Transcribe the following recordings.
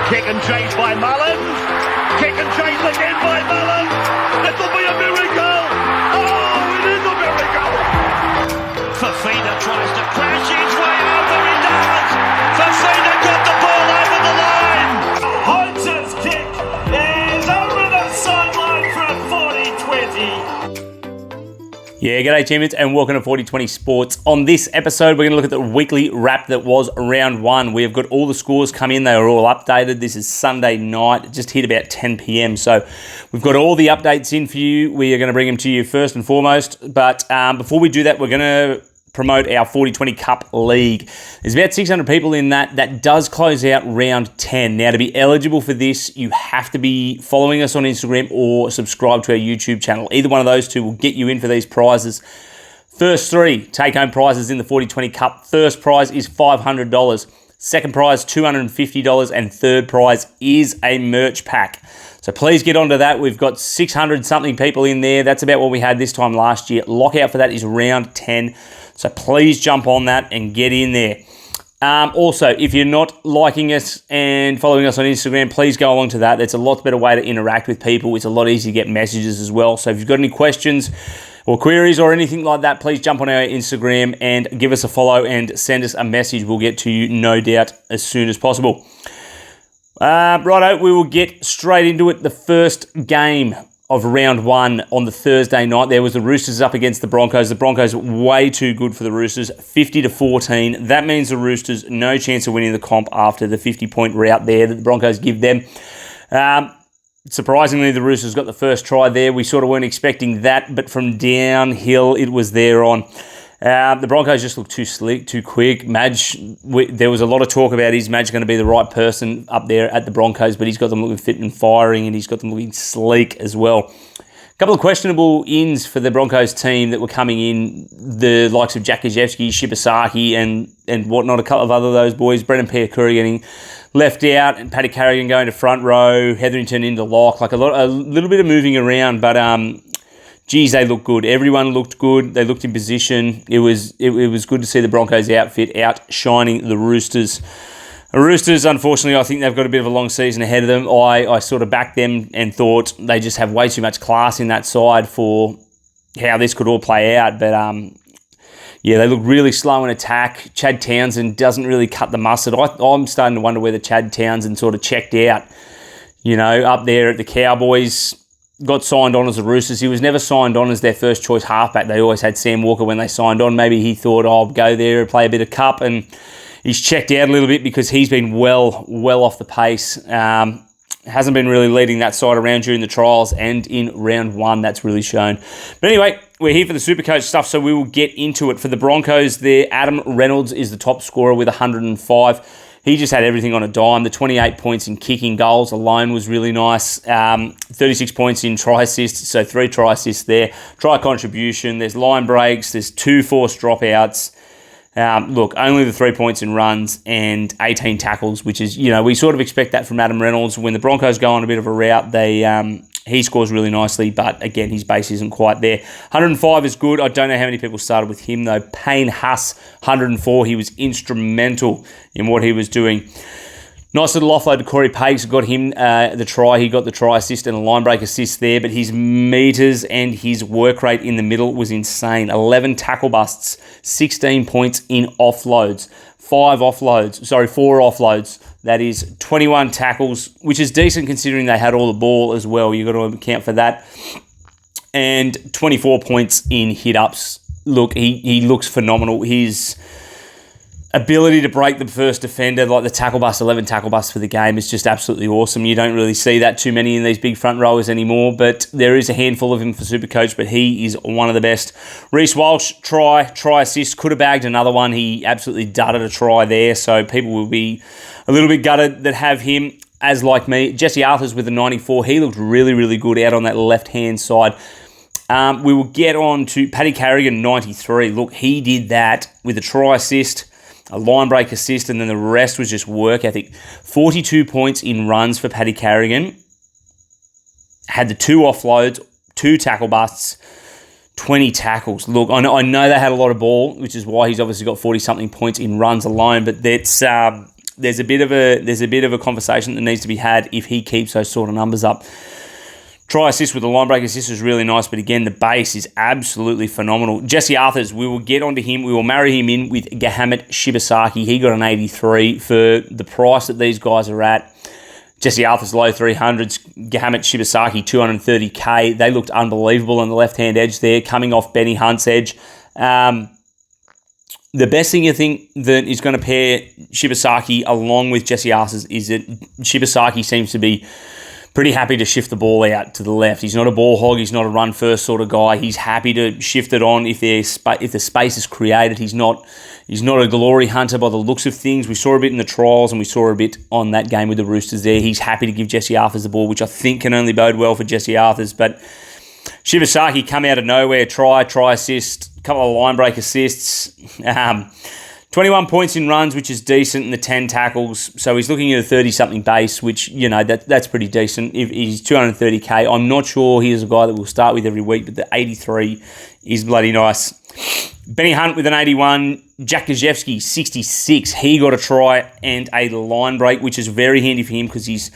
Kick and chase by Mullins. Kick and chase again by Mullins. It'll be a miracle. Oh, it is a miracle. Fafita tries to crash his way over. He does. Fafita got the ball over the line. Hunter's kick is over the sideline for a 40-20. Yeah, g'day champions and welcome to 40-20 Sports. On this episode, we're going to look at the weekly wrap that was round one. We have got all the scores come in. They are all updated. This is Sunday night. It just hit about 10 p.m. So we've got all the updates in for you. We are going to bring them to you first and foremost. But before we do that, we're going to promote our 40-20 Cup League. There's about 600 people in that. That does close out round 10. Now, to be eligible for this, you have to be following us on Instagram or subscribe to our YouTube channel. Either one of those two will get you in for these prizes. First three take-home prizes in the 40-20 Cup. First prize is $500. Second prize, $250. And third prize is a merch pack. So please get onto that. We've got 600-something people in there. That's about what we had this time last year. Lockout for that is round 10. So please jump on that and get in there. Also, if you're not liking us and following us on Instagram, please go along to that. That's a lot better way to interact with people. It's a lot easier to get messages as well. So if you've got any questions or queries or anything like that, please jump on our Instagram and give us a follow and send us a message. We'll get to you, no doubt, as soon as possible. Righto, we will get straight into it. The first game of round one on the Thursday night, there was the Roosters up against the Broncos. The Broncos way too good for the Roosters, 50-14. That means the Roosters no chance of winning the comp after the 50-point rout there that the Broncos give them. Surprisingly, the Roosters got the first try there. We sort of weren't expecting that, but from downhill, it was there on. The Broncos just looked too slick, too quick. Madge, there was a lot of talk about is Madge going to be the right person up there at the Broncos, but he's got them looking fit and firing, and he's got them looking sleek as well. A couple of questionable ins for the Broncos team that were coming in, the likes of Jack Gajewski, Shibasaki, and whatnot. A couple of other those boys, Brendan Piakura getting left out, and Paddy Carrigan going to front row, Hetherington into lock. Like a little bit of moving around, but geez, they looked good. Everyone looked good. They looked in position. It was good to see the Broncos outfit outshining the Roosters. The Roosters, unfortunately, I think they've got a bit of a long season ahead of them. I sort of backed them and thought they just have way too much class in that side for how this could all play out. But yeah, they look really slow in attack. Chad Townsend doesn't really cut the mustard. I'm starting to wonder whether Chad Townsend sort of checked out, up there at the Cowboys. Got signed on as the Roosters. He was never signed on as their first choice halfback. They always had Sam Walker when they signed on. Maybe he thought, I'll go there and play a bit of cup, and he's checked out a little bit because he's been well off the pace. Hasn't been really leading that side around during the trials, and in round one, that's really shown. But anyway, we're here for the Supercoach stuff, so we will get into it. For the Broncos there, Adam Reynolds is the top scorer with 105. He just had everything on a dime. The 28 points in kicking goals alone was really nice. 36 points in try assists, so 3 try assists there. Try contribution, there's line breaks, there's 2 forced dropouts. Look, only the 3 points in runs and 18 tackles, which is, we sort of expect that from Adam Reynolds. When the Broncos go on a bit of a rout, he scores really nicely, but again, his base isn't quite there. 105 is good. I don't know how many people started with him, though. Payne Huss, 104. He was instrumental in what he was doing. Nice little offload to Corey Paix. Got him the try. He got the try assist and a line break assist there, but his meters and his work rate in the middle was insane. 11 tackle busts, 16 points in offloads. 4 offloads. That is 21 tackles, which is decent considering they had all the ball as well. You've got to account for that. And 24 points in hit-ups. Look, he looks phenomenal. His ability to break the first defender, like the tackle bust, 11 tackle busts for the game, is just absolutely awesome. You don't really see that too many in these big front rowers anymore, but there is a handful of him for Supercoach, but he is one of the best. Reece Walsh, try assist, could have bagged another one. He absolutely dudded a try there, so people will be a little bit gutted that have him, as like me. Jesse Arthurs with the 94, he looked really, really good out on that left-hand side. We will get on to Paddy Carrigan, 93. Look, he did that with a try assist, a line break assist, and then the rest was just work ethic. 42 points in runs for Paddy Carrigan. Had the 2 offloads, 2 tackle busts, 20 tackles. Look, I know they had a lot of ball, which is why he's obviously got 40-something points in runs alone, but that's there's a bit of a conversation that needs to be had if he keeps those sort of numbers up. Try assist with the line break assist is really nice, but again, the base is absolutely phenomenal. Jesse Arthurs, we will get onto him. We will marry him in with Gahamet Shibasaki. He got an 83 for the price that these guys are at. Jesse Arthur's low 300s, Gahamet Shibasaki 230k. They looked unbelievable on the left-hand edge there, coming off Benny Hunt's edge. The best thing I think that is going to pair Shibasaki along with Jesse Arthurs is that Shibasaki seems to be pretty happy to shift the ball out to the left. He's not a ball hog. He's not a run-first sort of guy. He's happy to shift it on if the space is created. He's not a glory hunter by the looks of things. We saw a bit in the trials and we saw a bit on that game with the Roosters there. He's happy to give Jesse Arthurs the ball, which I think can only bode well for Jesse Arthurs. But Shibasaki come out of nowhere, try assist, a couple of line break assists. 21 points in runs, which is decent, and the 10 tackles. So he's looking at a 30-something base, which, that's pretty decent. If he's 230k, I'm not sure he is a guy that we'll start with every week, but the 83 is bloody nice. Benny Hunt with an 81. Jack Gajewski, 66. He got a try and a line break, which is very handy for him because he's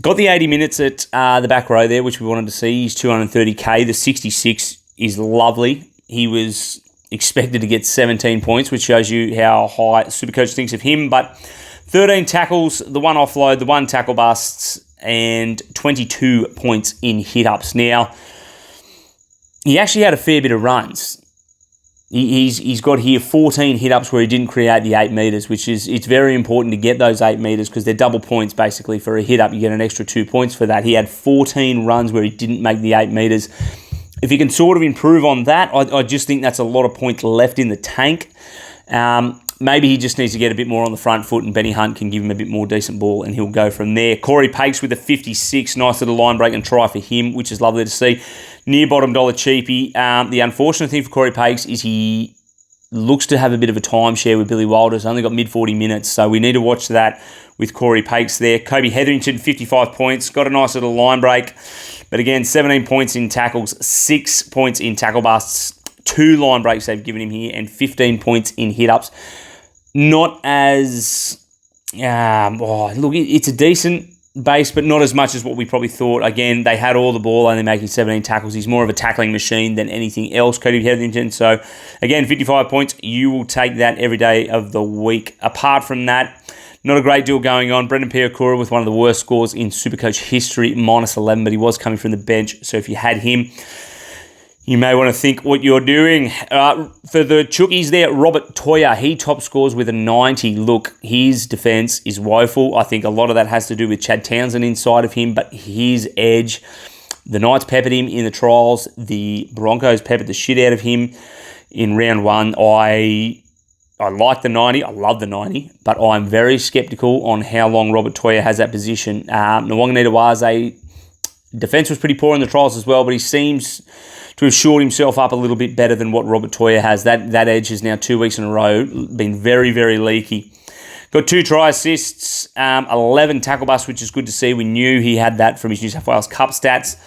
got the 80 minutes at the back row there, which we wanted to see. He's 230k. The 66 is lovely. He was expected to get 17 points, which shows you how high Supercoach thinks of him. But 13 tackles, the one offload, the one tackle busts, and 22 points in hit-ups. Now, he actually had a fair bit of runs. He's got here 14 hit-ups where he didn't create the 8 metres, which is, it's very important to get those 8 metres because they're double points basically for a hit-up. You get an extra 2 points for that. He had 14 runs where he didn't make the 8 metres. If he can sort of improve on that, I just think that's a lot of points left in the tank. Maybe he just needs to get a bit more on the front foot and Benny Hunt can give him a bit more decent ball and he'll go from there. Corey Pakes with a 56. Nice little line break and try for him, which is lovely to see. Near bottom dollar cheapie. The unfortunate thing for Corey Pakes is he looks to have a bit of a timeshare with Billy Walters. Only got mid-40 minutes, so we need to watch that with Corey Pakes there. Kobe Hetherington, 55 points. Got a nice little line break. But again, 17 points in tackles, 6 points in tackle busts, 2 line breaks they've given him here, and 15 points in hit-ups. Not as... look, it's a decent base, but not as much as what we probably thought. Again, they had all the ball, only making 17 tackles. He's more of a tackling machine than anything else, Cody Hetherington. So, again, 55 points. You will take that every day of the week. Apart from that, not a great deal going on. Brendan Piakura with one of the worst scores in Supercoach history, minus 11, but he was coming from the bench. So if you had him, you may want to think what you're doing. For the Chookies there, Robert Toya, he top scores with a 90. Look, his defence is woeful. I think a lot of that has to do with Chad Townsend inside of him, but his edge, the Knights peppered him in the trials. The Broncos peppered the shit out of him in round 1. I like the 90. I love the 90, but I'm very sceptical on how long Robert Toya has that position. Nwanganitawaze, defence was pretty poor in the trials as well, but he seems to have shored himself up a little bit better than what Robert Toya has. That edge is now 2 weeks in a row been very, very leaky. Got 2 try assists, 11 tackle busts, which is good to see. We knew he had that from his New South Wales Cup stats.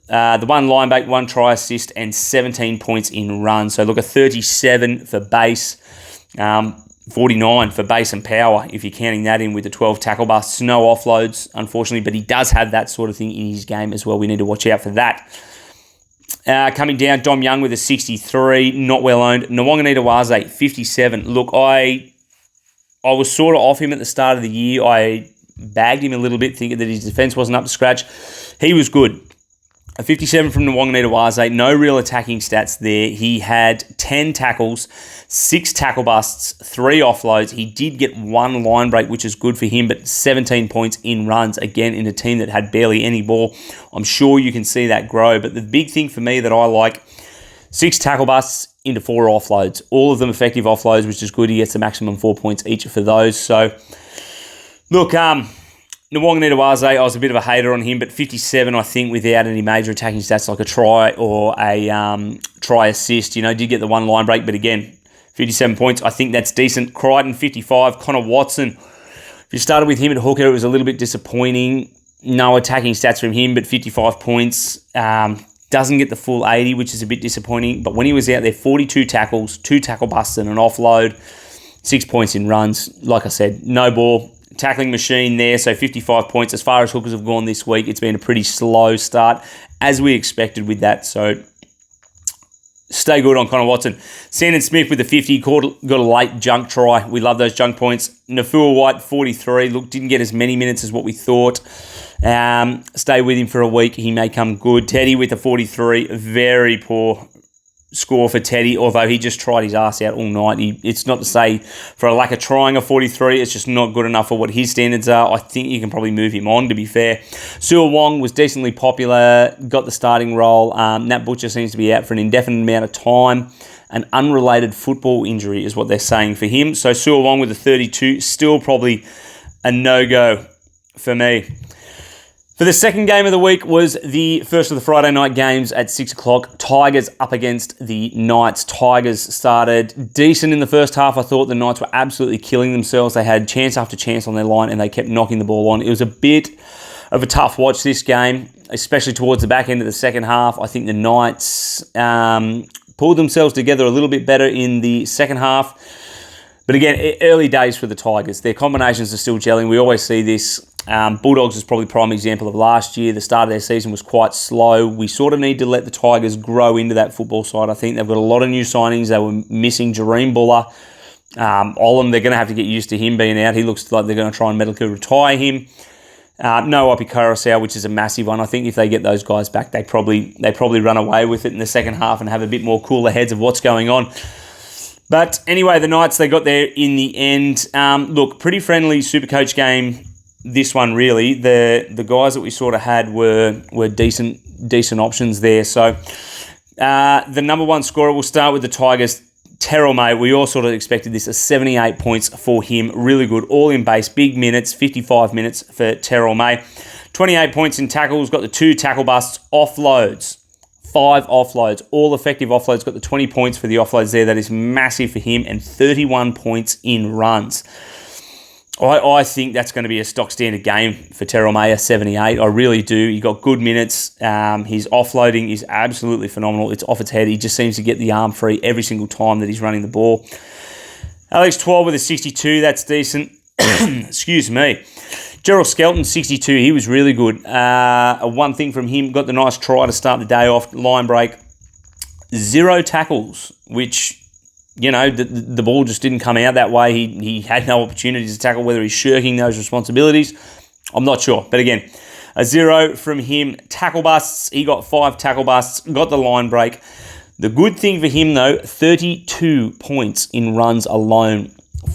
The 1 line break, 1 try assist, and 17 points in runs. So look, a 37 for base. 49 for base and power, if you're counting that in with the 12 tackle busts. No offloads, unfortunately, but he does have that sort of thing in his game as well. We need to watch out for that. Coming down, Dom Young with a 63, not well owned. Nwanganitawaze, 57. Look, I was sort of off him at the start of the year. I bagged him a little bit, thinking that his defence wasn't up to scratch. He was good. A 57 from Nwanganitawaze, no real attacking stats there. He had 10 tackles, 6 tackle busts, 3 offloads. He did get 1 line break, which is good for him, but 17 points in runs, again, in a team that had barely any ball. I'm sure you can see that grow, but the big thing for me that I like, 6 tackle busts into 4 offloads. All of them effective offloads, which is good. He gets the maximum 4 points each for those. So, look, Nwanganitawaze, I was a bit of a hater on him, but 57, I think, without any major attacking stats like a try or a try assist, did get the 1 line break, but again, 57 points, I think that's decent. Crichton, 55. Connor Watson, if you started with him at hooker, it was a little bit disappointing. No attacking stats from him, but 55 points. Doesn't get the full 80, which is a bit disappointing, but when he was out there, 42 tackles, 2 tackle busts and an offload. 6 points in runs. Like I said, no ball. Tackling machine there, so 55 points. As far as hookers have gone this week, it's been a pretty slow start, as we expected with that. So stay good on Connor Watson. Sandon Smith with the 50, got a late junk try. We love those junk points. Nafua White, 43. Look, didn't get as many minutes as what we thought. Stay with him for a week. He may come good. Teddy with the 43. Very poor score for Teddy, although he just tried his ass out all night. It's not to say for a lack of trying a 43, it's just not good enough for what his standards are. I think you can probably move him on, to be fair. Sua Wong was decently popular, got the starting role. Nat Butcher seems to be out for an indefinite amount of time. An unrelated football injury is what they're saying for him. So Sua Wong with a 32, still probably a no-go for me. For the second game of the week was the first of the Friday night games at 6 o'clock. Tigers up against the Knights. Tigers started decent in the first half. I thought the Knights were absolutely killing themselves. They had chance after chance on their line and they kept knocking the ball on. It was a bit of a tough watch, this game, especially towards the back end of the second half. I think the Knights pulled themselves together a little bit better in the second half. But again, early days for the Tigers. Their combinations are still gelling. We always see this. Bulldogs is probably a prime example of last year. The start of their season was quite slow. We sort of need to let the Tigers grow into that football side. I think they've got a lot of new signings. They were missing Jareem Buller. Olam, they're going to have to get used to him being out. He looks like they're going to try and medically retire him. No Opi Coruscant, which is a massive one. I think if they get those guys back, they probably run away with it in the second half and have a bit more cooler heads of what's going on. But anyway, the Knights, they got there in the end. Look, pretty friendly Supercoach game. This one really, the guys that we sort of had were decent options there. So the number one scorer, we'll start with the Tigers, Terrell May. We all sort of expected this, 78 points for him. Really good, all in base, big minutes, 55 minutes for Terrell May. 28 points in tackles, got the 2 tackle busts, offloads, 5 offloads, all effective offloads, got the 20 points for the offloads there. That is massive for him, and 31 points in runs. I think that's going to be a stock standard game for Terrell May, 78. I really do. He got good minutes. His offloading is absolutely phenomenal. It's off its head. He just seems to get the arm free every single time that he's running the ball. Alex 12 with a 62. That's decent. Excuse me. Gerald Skelton, 62. He was really good. One thing from him, got the nice try to start the day off, line break. 0 tackles, which, you know, the ball just didn't come out that way. He had no opportunities to tackle, whether he's shirking those responsibilities. I'm not sure. But again, a 0 from him. Tackle busts. He got 5 tackle busts, got the line break. The good thing for him, though, 32 points in runs alone.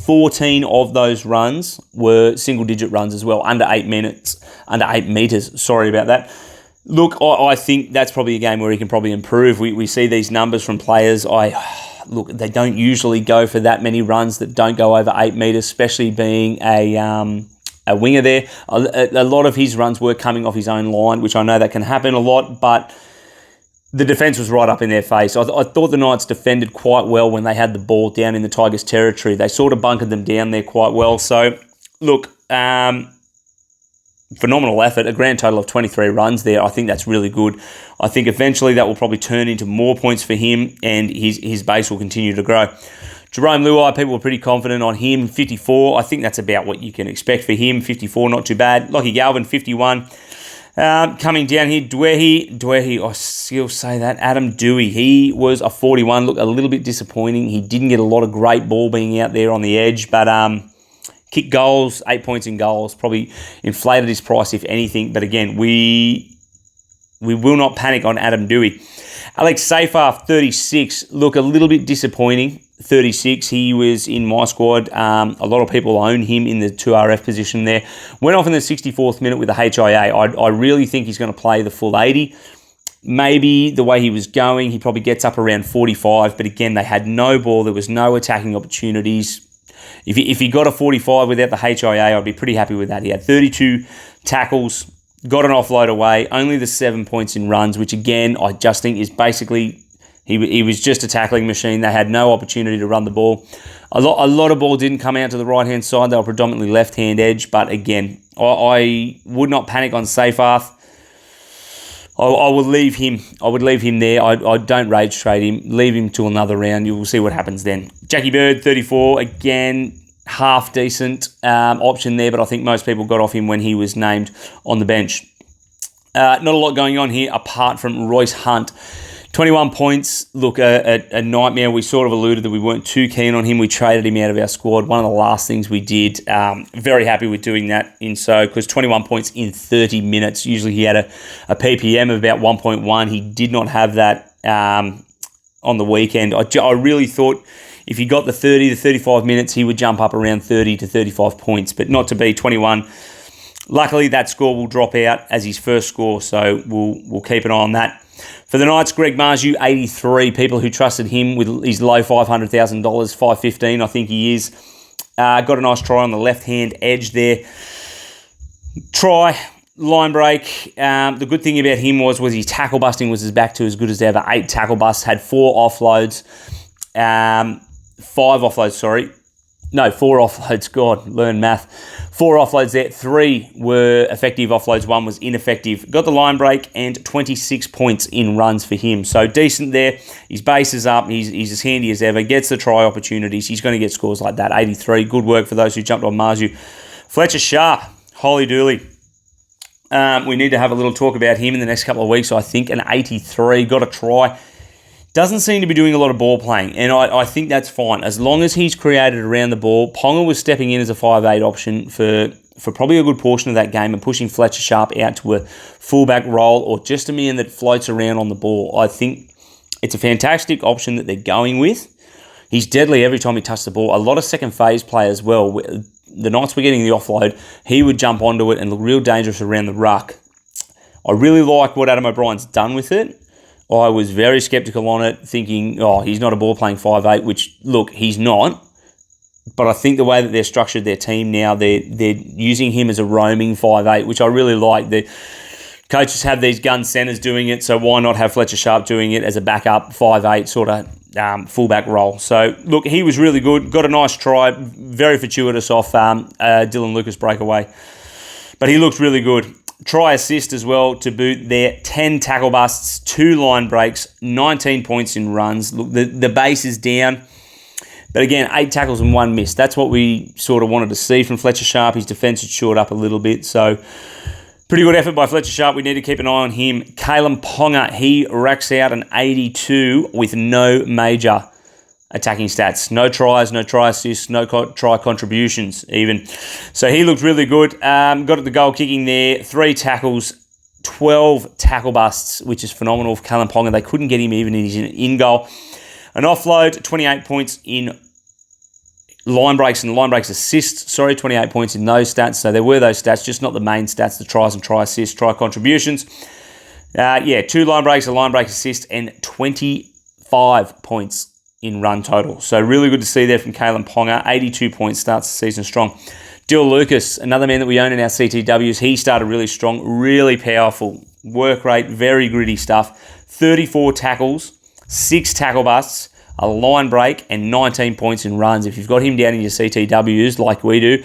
14 of those runs were single-digit runs as well, under 8 meters. Sorry about that. Look, I think that's probably a game where he can probably improve. We see these numbers from players. Look, they don't usually go for that many runs that don't go over 8 meters, especially being a winger there. A lot of his runs were coming off his own line, which I know that can happen a lot, but the defence was right up in their face. I thought the Knights defended quite well when they had the ball down in the Tigers' territory. They sort of bunkered them down there quite well. So, look, phenomenal effort, a grand total of 23 runs there. I think that's really good. I think eventually that will probably turn into more points for him and his base will continue to grow. Jerome Luai, people were pretty confident on him, 54. I think that's about what you can expect for him, 54, not too bad. Lockie Galvin, 51. Coming down here, Dwehi, I still say that, Adam Dewey, he was a 41. Look, a little bit disappointing. He didn't get a lot of great ball being out there on the edge, but kick goals, 8 points in goals, probably inflated his price if anything. But again, we will not panic on Adam Dewey. Alex Seyfarth, 36. Look, a little bit disappointing. 36. He was in my squad. A lot of people own him in the 2RF position there. Went off in the 64th minute with a HIA. I really think he's going to play the full 80. Maybe the way he was going, he probably gets up around 45. But again, they had no ball. There was no attacking opportunities. If he got a 45 without the HIA, I'd be pretty happy with that. He had 32 tackles, got an offload away, only the 7 points in runs, which again, I just think is basically, he was just a tackling machine. They had no opportunity to run the ball. A lot of ball didn't come out to the right-hand side. They were predominantly left-hand edge, but again, I would not panic on Seyfarth. I will leave him. I would leave him there. I don't rage trade him. Leave him to another round. You will see what happens then. Jackie Bird, 34. Again, half decent option there, but I think most people got off him when he was named on the bench. Not a lot going on here apart from Royce Hunt. 21 points. Look, a nightmare. We sort of alluded that we weren't too keen on him. We traded him out of our squad. One of the last things we did. Very happy with doing that because 21 points in 30 minutes. Usually he had a PPM of about 1.1. He did not have that on the weekend. I really thought if he got the 30 to 35 minutes, he would jump up around 30 to 35 points, but not to be 21. Luckily, that score will drop out as his first score, so we'll keep an eye on that. For the Knights, Greg Marju, 83. People who trusted him with his low $500,000, $515, I think he is. Got a nice try on the left-hand edge there. Try, line break. The good thing about him was his tackle busting was back to as good as ever. 8 tackle busts, had 4 offloads. 5 offloads, sorry. No, 4 offloads. God, learn math. 4 offloads there. 3 were effective offloads. 1 was ineffective. Got the line break and 26 points in runs for him. So decent there. His base is up. He's as handy as ever. Gets the try opportunities. He's going to get scores like that. 83. Good work for those who jumped on Marju. Fletcher Sharp. Holy dooly. We need to have a little talk about him in the next couple of weeks, I think. An 83. Got a try. Doesn't seem to be doing a lot of ball playing, and I think that's fine. As long as he's created around the ball, Ponga was stepping in as a 5'8 option for probably a good portion of that game and pushing Fletcher Sharp out to a fullback role or just a man that floats around on the ball. I think it's a fantastic option that they're going with. He's deadly every time he touches the ball. A lot of second phase play as well. The Knights were getting the offload. He would jump onto it and look real dangerous around the ruck. I really like what Adam O'Brien's done with it. I was very sceptical on it, thinking, he's not a ball-playing 5'8", which, look, he's not. But I think the way that they've structured their team now, they're using him as a roaming 5'8", which I really like. The coaches have these gun centers doing it, so why not have Fletcher Sharp doing it as a backup 5'8", sort of fullback role. So, look, he was really good. Got a nice try, very fortuitous off Dylan Lucas breakaway. But he looked really good. Try assist as well to boot there. 10 tackle busts, 2 line breaks, 19 points in runs. Look, the base is down. But again, 8 tackles and 1 miss. That's what we sort of wanted to see from Fletcher Sharp. His defence had shored up a little bit. So, pretty good effort by Fletcher Sharp. We need to keep an eye on him. Kalen Ponga, he racks out an 82 with no major attacking stats. No tries, no try assists, no try contributions even. So he looked really good. Got at the goal kicking there. 3 tackles, 12 tackle busts, which is phenomenal for Kalen Ponga. They couldn't get him even in goal. An offload, 28 points in line breaks and line breaks assists. 28 points in those stats. So there were those stats, just not the main stats, the tries and try assists, try contributions. 2 line breaks, a line break assist, and 25 points in run total. So really good to see there from Kalen Ponga. 82 points, starts the season strong. Dill Lucas, another man that we own in our CTWs, he started really strong, really powerful. Work rate, very gritty stuff. 34 tackles, 6 tackle busts, a line break, and 19 points in runs. If you've got him down in your CTWs like we do,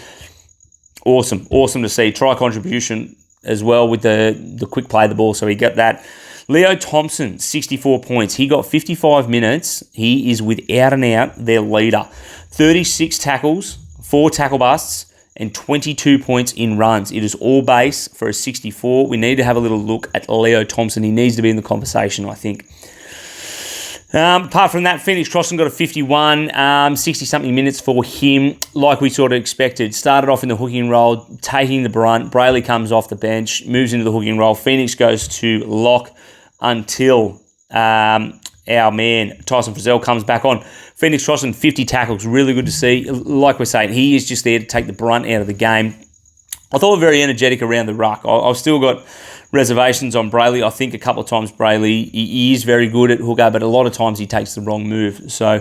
awesome. Awesome to see. Try contribution as well with the quick play of the ball, so he got that. Leo Thompson, 64 points. He got 55 minutes. He is without and out their leader. 36 tackles, 4 tackle busts, and 22 points in runs. It is all base for a 64. We need to have a little look at Leo Thompson. He needs to be in the conversation, I think. Apart from that, Phoenix Crossan got a 51, 60-something minutes for him, like we sort of expected. Started off in the hooking role, taking the brunt. Brayley comes off the bench, moves into the hooking role. Phoenix goes to lock until our man Tyson Frizzell comes back on. Phoenix Crossan, 50 tackles, really good to see. Like we're saying, he is just there to take the brunt out of the game. I thought very energetic around the ruck. I've still got reservations on Brayley. I think a couple of times Brayley, he is very good at hooker, but a lot of times he takes the wrong move. So,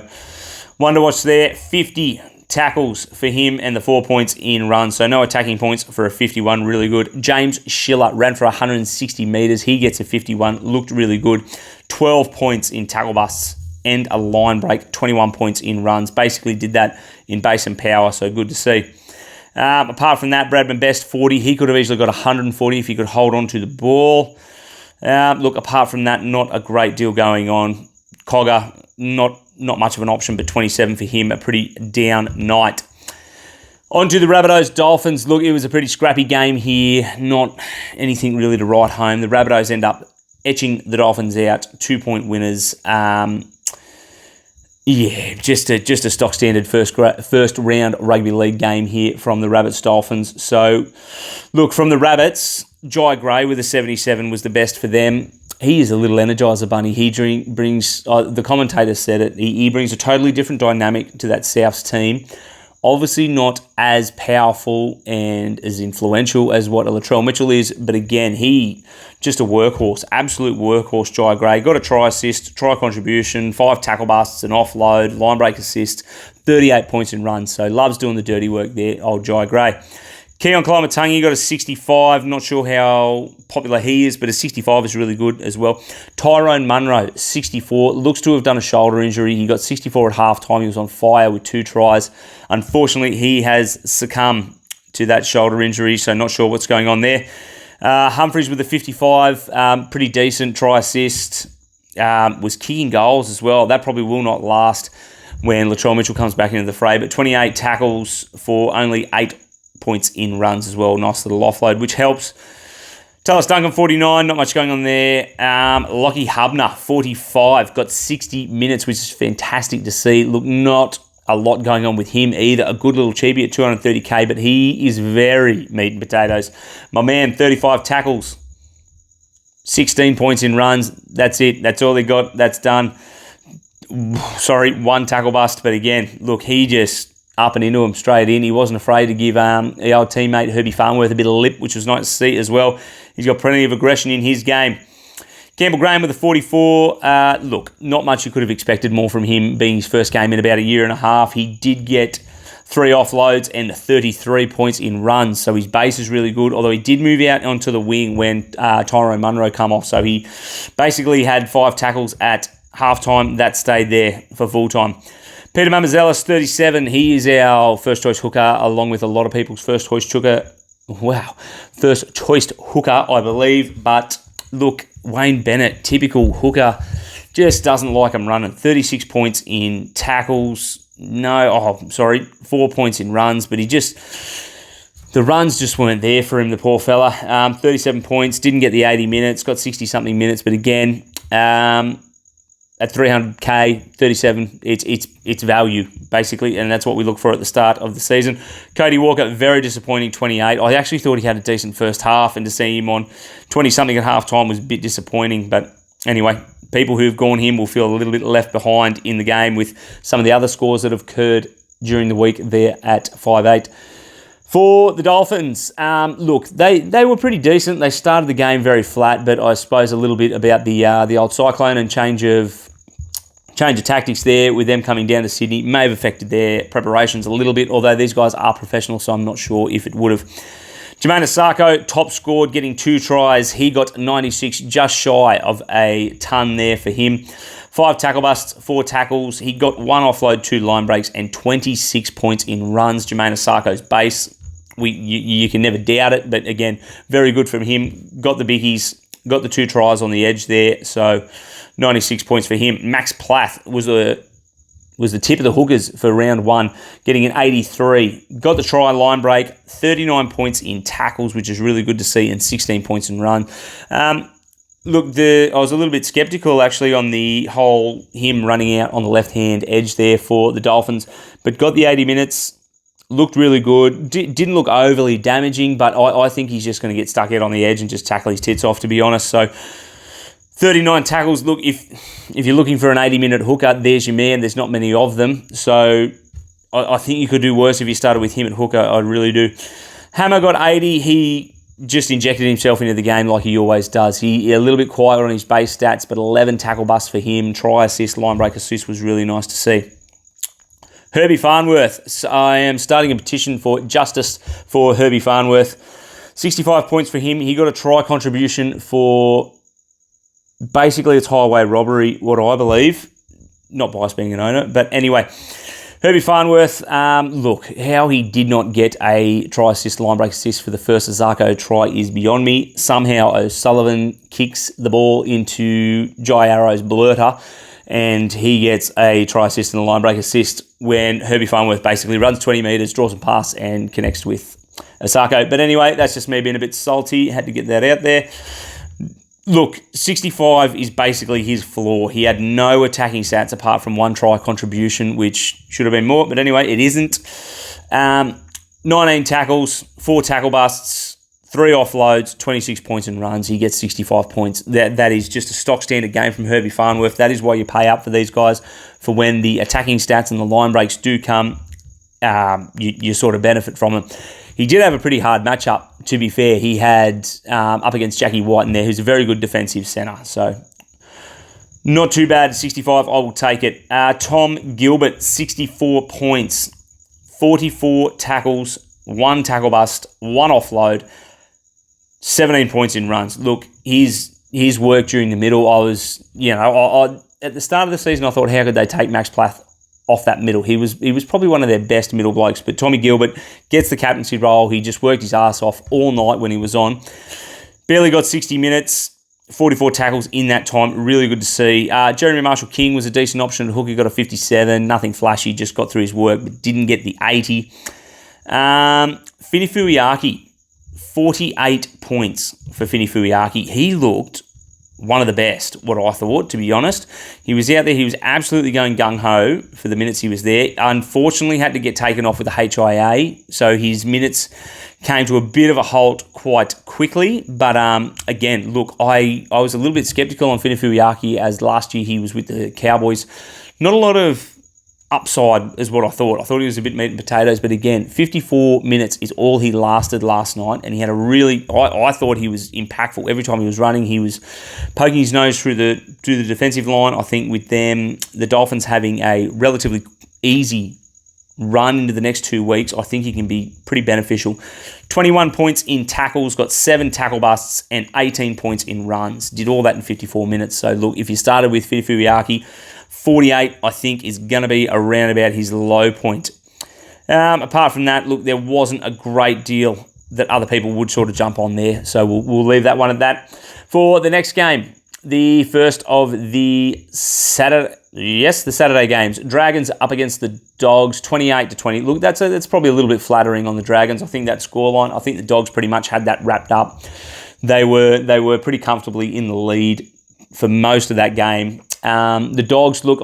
one to watch there. 50 tackles for him and the 4 points in runs. So, no attacking points for a 51, really good. James Schiller ran for 160 metres. He gets a 51, looked really good. 12 points in tackle busts and a line break. 21 points in runs. Basically did that in base and power, so good to see. Apart from that, Bradman Best, 40. He could have easily got 140 if he could hold on to the ball. Look, apart from that, not a great deal going on. Cogger, not much of an option, but 27 for him, a pretty down night. On to the Rabbitohs Dolphins. Look, it was a pretty scrappy game here. Not anything really to write home. The Rabbitohs end up etching the Dolphins out. 2-point winners. Just a stock standard first round rugby league game here from the Rabbits Dolphins. So, look, from the Rabbits, Jai Gray with a 77 was the best for them. He is a little energizer bunny. He brings, the commentator said it, he brings a totally different dynamic to that Souths team. Obviously not as powerful and as influential as what a Latrell Mitchell is, but again, he just a workhorse, absolute workhorse, Jai Gray. Got a try assist, try contribution, 5 tackle busts, an offload, line break assist, 38 points in runs. So loves doing the dirty work there, old Jai Gray. Keon Koloamatangi got a 65. Not sure how popular he is, but a 65 is really good as well. Tyrone Munro, 64. Looks to have done a shoulder injury. He got 64 at halftime. He was on fire with 2 tries. Unfortunately, he has succumbed to that shoulder injury, so not sure what's going on there. Humphries with a 55. Pretty decent try assist. Was kicking goals as well. That probably will not last when Latrell Mitchell comes back into the fray, but 28 tackles for only 8 points in runs as well. Nice little offload, which helps. Talis Duncan, 49. Not much going on there. Lockie Hubner, 45. Got 60 minutes, which is fantastic to see. Look, not a lot going on with him either. A good little cheapie at 230k, but he is very meat and potatoes. My man, 35 tackles. 16 points in runs. That's it. That's all they got. That's done. Sorry, 1 tackle bust. But again, look, he just up and into him straight in. He wasn't afraid to give the old teammate Herbie Farnworth a bit of lip, which was nice to see as well. He's got plenty of aggression in his game. Campbell Graham with a 44. Look, not much you could have expected more from him being his first game in about a year and a half. He did get 3 offloads and 33 points in runs, so his base is really good, although he did move out onto the wing when Tyrone Munro come off, so he basically had 5 tackles at halftime. That stayed there for full time. Peter Mamazelis, 37. He is our first-choice hooker, along with a lot of people's first-choice hooker. Wow. First-choice hooker, I believe. But, look, Wayne Bennett, typical hooker, just doesn't like him running. 36 points in tackles. 4 points in runs. But the runs just weren't there for him, the poor fella. 37 points, didn't get the 80 minutes, got 60-something minutes. But again, at 300k, 37, it's value, basically, and that's what we look for at the start of the season. Cody Walker, very disappointing, 28. I actually thought he had a decent first half, and to see him on 20-something at halftime was a bit disappointing. But anyway, people who've gone him will feel a little bit left behind in the game with some of the other scores that have occurred during the week there at 5'8". For the Dolphins, look, they were pretty decent. They started the game very flat, but I suppose a little bit about the old cyclone and change of tactics there with them coming down to Sydney may have affected their preparations a little bit, although these guys are professional, so I'm not sure if it would have. Jermaine Asako, top scored, getting 2 tries. He got 96, just shy of a ton there for him. 5 tackle busts, 4 tackles. He got 1 offload, 2 line breaks, and 26 points in runs. Jermaine Asako's base, you can never doubt it, but again, very good from him. Got the biggies, got the 2 tries on the edge there, so 96 points for him. Max Plath was the tip of the hookers for round 1, getting an 83. Got the try line break, 39 points in tackles, which is really good to see, and 16 points in run. Look, I was a little bit sceptical actually on the whole him running out on the left-hand edge there for the Dolphins, but got the 80 minutes. Looked really good. Didn't look overly damaging, but I think he's just going to get stuck out on the edge and just tackle his tits off, to be honest. So 39 tackles. Look, if you're looking for an 80-minute hooker, there's your man. There's not many of them. So I think you could do worse if you started with him at hooker. I really do. Hammer got 80. He just injected himself into the game like he always does. He a little bit quieter on his base stats, but 11 tackle busts for him. Try assist, line break assist was really nice to see. Herbie Farnworth. I am starting a petition for justice for Herbie Farnworth. 65 points for him. He got a try contribution for basically it's highway robbery, what I believe. Not Bice being an owner, but anyway. Herbie Farnworth, look, how he did not get a try assist, line break assist for the first Zarko try is beyond me. Somehow O'Sullivan kicks the ball into Jai Arrow's blurter and he gets a try assist and a line break assist when Herbie Farnworth basically runs 20 metres, draws a pass and connects with Zarko. But anyway, that's just me being a bit salty. Had to get that out there. Look, 65 is basically his floor. He had no attacking stats apart from one try contribution, which should have been more, but anyway, it isn't. 19 tackles, 4 tackle busts, 3 offloads, 26 points and runs. He gets 65 points. That is just a stock standard game from Herbie Farnworth. That is why you pay up for these guys, for when the attacking stats and the line breaks do come, you sort of benefit from them. He did have a pretty hard matchup, to be fair. He had up against Jackie White in there, who's a very good defensive centre. So, not too bad. 65, I will take it. Tom Gilbert, 64 points, 44 tackles, 1 tackle bust, 1 offload, 17 points in runs. Look, his work during the middle, I was, I at the start of the season, I thought, how could they take Max Plath off that middle? He was probably one of their best middle blokes, but Tommy Gilbert gets the captaincy role. He just worked his ass off all night when he was on. Barely got 60 minutes, 44 tackles in that time. Really good to see. Jeremy Marshall-King was a decent option at hook. He got a 57. Nothing flashy, just got through his work, but didn't get the 80. Fini Fuiaki, 48 points for Fini Fuiaki. He looked one of the best, what I thought, to be honest. He was out there. He was absolutely going gung-ho for the minutes he was there. Unfortunately, had to get taken off with the HIA, so his minutes came to a bit of a halt quite quickly. But again, look, I was a little bit sceptical on Fini Fuiaki, as last year he was with the Cowboys. Not a lot of upside is what I thought. I thought he was a bit meat and potatoes, but again, 54 minutes is all he lasted last night, and he had a really, I thought he was impactful. Every time he was running, he was poking his nose through the defensive line. I think with them, the Dolphins having a relatively easy run into the next 2 weeks, I think he can be pretty beneficial. 21 points in tackles, got 7 tackle busts, and 18 points in runs. Did all that in 54 minutes. So look, if you started with Fini Fuiaki, 48, I think, is going to be around about his low point. Apart from that, look, there wasn't a great deal that other people would sort of jump on there, so we'll leave that one at that. For the next game, the first of the Saturday games, Dragons up against the Dogs, 28-20. Look, that's probably a little bit flattering on the Dragons. I think that scoreline, I think the Dogs pretty much had that wrapped up. They were pretty comfortably in the lead for most of that game. The Dogs, look,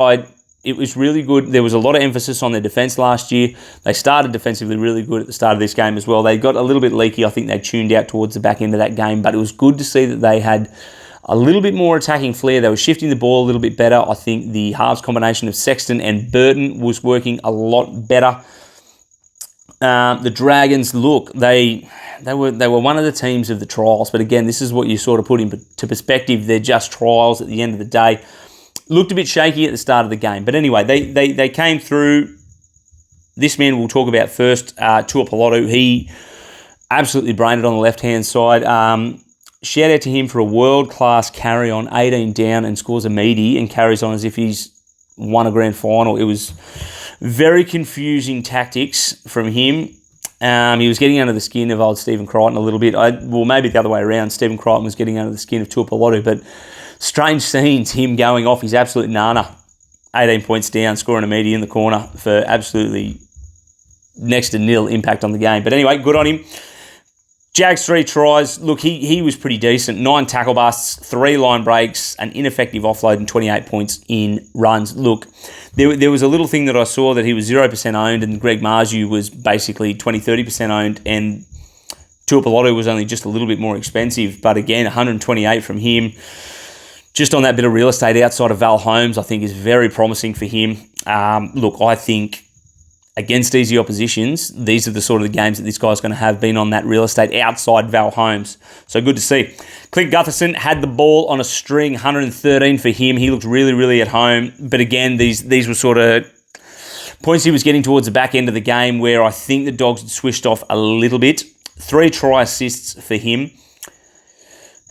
it was really good. There was a lot of emphasis on their defence last year. They started defensively really good at the start of this game as well. They got a little bit leaky. I think they tuned out towards the back end of that game, but it was good to see that they had a little bit more attacking flair. They were shifting the ball a little bit better. I think the halves combination of Sexton and Burton was working a lot better. The Dragons, look, they were one of the teams of the trials, but again, this is what you sort of put into perspective. They're just trials at the end of the day. Looked a bit shaky at the start of the game. But anyway, they came through. This man we'll talk about first, Tuapolotu. He absolutely brained it on the left-hand side. Shout out to him for a world-class carry on 18 down and scores a meaty and carries on as if he's won a grand final. It was very confusing tactics from him. He was getting under the skin of old Stephen Crichton a little bit. Maybe the other way around. Stephen Crichton was getting under the skin of Tuapolotu, but strange scenes, him going off his absolute nana. 18 points down, scoring a meaty in the corner for absolutely next to nil impact on the game. But anyway, good on him. Jags 3 tries. Look, he was pretty decent. 9 tackle busts, 3 line breaks, an ineffective offload, and 28 points in runs. Look, there was a little thing that I saw that he was 0% owned, and Greg Marju was basically 20-30% owned, and Tuapolotu was only just a little bit more expensive. But again, 128 from him. Just on that bit of real estate outside of Val Holmes, I think is very promising for him. Look, I think against easy oppositions, these are the sort of the games that this guy's going to have been on that real estate outside Val Holmes. So good to see. Clint Gutherson had the ball on a string, 113 for him. He looked really, really at home. But again, these were sort of points he was getting towards the back end of the game where I think the Dogs had switched off a little bit. 3 try assists for him.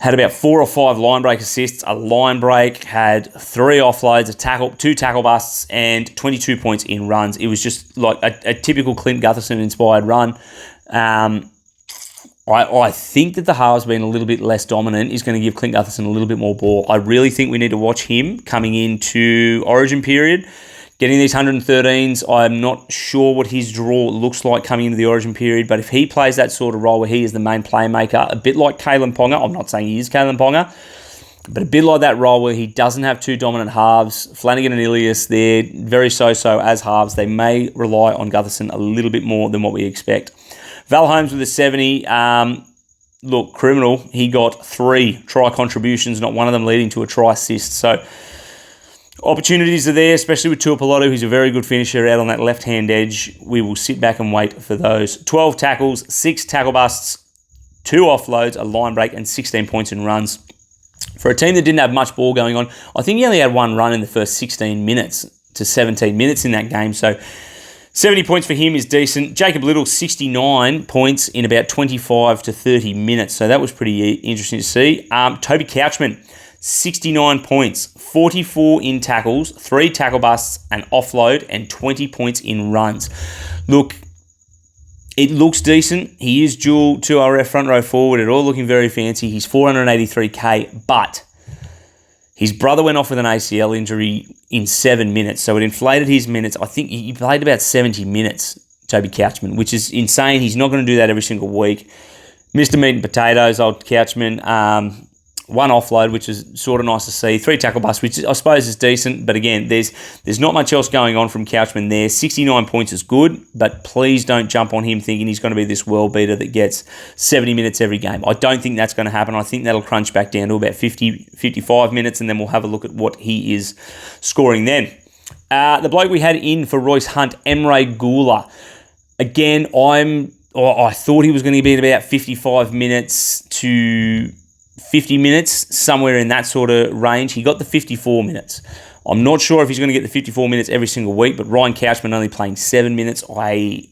Had about 4 or 5 line break assists, a line break, had 3 offloads, 2 tackle busts, and 22 points in runs. It was just like a typical Clint Gutherson-inspired run. I think that the halves being a little bit less dominant is going to give Clint Gutherson a little bit more ball. I really think we need to watch him coming into Origin period. Getting these 113s, I'm not sure what his draw looks like coming into the Origin period, but if he plays that sort of role where he is the main playmaker, a bit like Kalen Ponga, I'm not saying he is Kalen Ponga, but a bit like that role where he doesn't have 2 dominant halves, Flanagan and Ilias, they're very so-so as halves. They may rely on Gutherson a little bit more than what we expect. Val Holmes with a 70. Look, criminal. He got 3 try contributions, not one of them leading to a try assist. So opportunities are there, especially with Tuipulotu, who's a very good finisher out on that left-hand edge. We will sit back and wait for those. 12 tackles, 6 tackle busts, 2 offloads, a line break, and 16 points in runs. For a team that didn't have much ball going on, I think he only had 1 run in the first 16 minutes to 17 minutes in that game. So 70 points for him is decent. Jacob Little, 69 points in about 25 to 30 minutes. So that was pretty interesting to see. Toby Couchman, 69 points, 44 in tackles, 3 tackle busts, an offload, and 20 points in runs. Look, it looks decent. He is dual 2RF front row forward. It all looking very fancy. He's 483k, but his brother went off with an ACL injury in 7 minutes, so it inflated his minutes. I think he played about 70 minutes, Toby Couchman, which is insane. He's not going to do that every single week. Mr. Meat and Potatoes, old Couchman. 1 offload, which is sort of nice to see. 3 tackle busts, which I suppose is decent. But again, there's not much else going on from Couchman there. 69 points is good, but please don't jump on him thinking he's going to be this world beater that gets 70 minutes every game. I don't think that's going to happen. I think that'll crunch back down to about 50, 55 minutes, and then we'll have a look at what he is scoring then. The bloke we had in for Royce Hunt, Emre Gula. Again, I thought he was going to be at about 55 minutes to 50 minutes, somewhere in that sort of range. He got the 54 minutes. I'm not sure if he's going to get the 54 minutes every single week, but Ryan Couchman only playing 7 minutes. I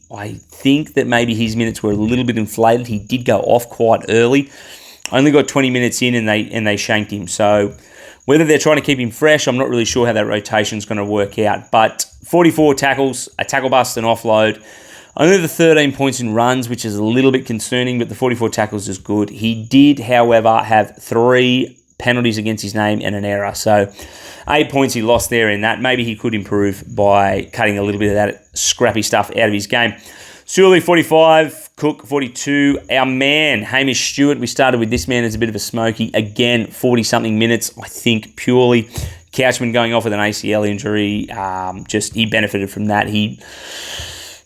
think that maybe his minutes were a little bit inflated. He did go off quite early. Only got 20 minutes in and they shanked him. So whether they're trying to keep him fresh, I'm not really sure how that rotation is going to work out. But 44 tackles, a tackle bust, an offload. Only the 13 points in runs, which is a little bit concerning, but the 44 tackles is good. He did, however, have 3 penalties against his name and an error. So 8 points he lost there in that. Maybe he could improve by cutting a little bit of that scrappy stuff out of his game. Sully, 45. Cook, 42. Our man, Hamish Stewart, we started with this man as a bit of a smoky. Again, 40-something minutes, I think, purely. Couchman going off with an ACL injury. He benefited from that.